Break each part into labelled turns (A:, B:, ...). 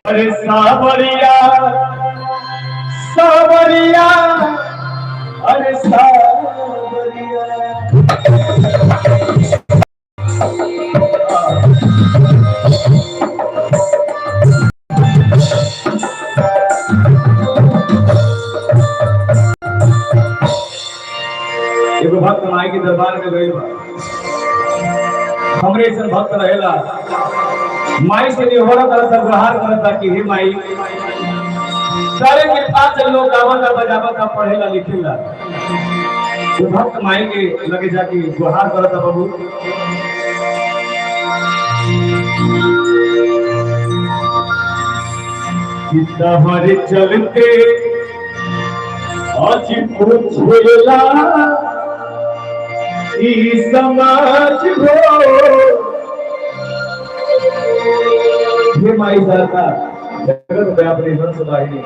A: अरे सावरिया सावरिया अरे सावरिया। एगो भक्त माई के दरबार में गइल बा। हमरे से भक्त रहेला माई से निहोरा करता गुहार करता कि हे माई सारे कृपा से लोग गावता बजावता पढ़ेला लिखेला। वो भक्त माई के लगे जाके गुहार करता बाबू। हमारे चलते आज पूछेला समाज हो हे माई दाता जगत व्यापी हंस वाहिनी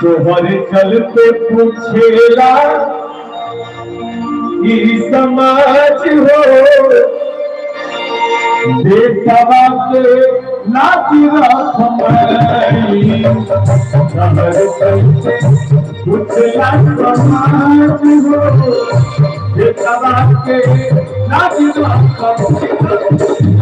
A: तोहरे चलते पूछेला समाज हो बेटवा के नाती रखमाई तोहरे चलते पूछेला समाज हो बेटवा के नाती रखमाई।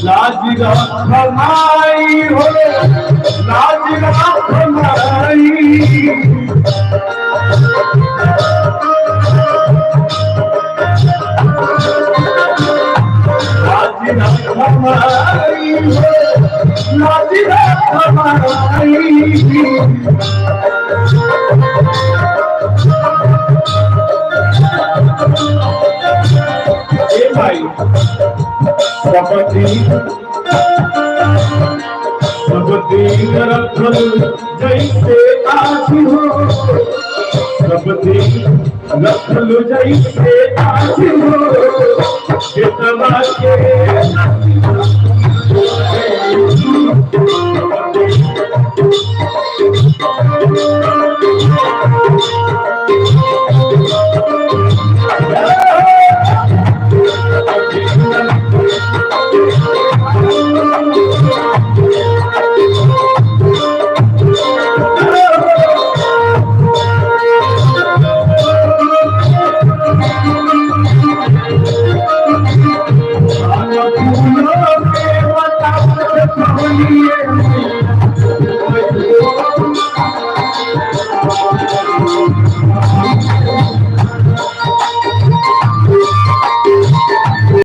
A: लाज रखमाई हो लाज रखमाई लाज रखमाई हो लाज रखमाई। ए भाई सबती रखल जैसे आज हो सबती रखल जैसे आज हो कितना के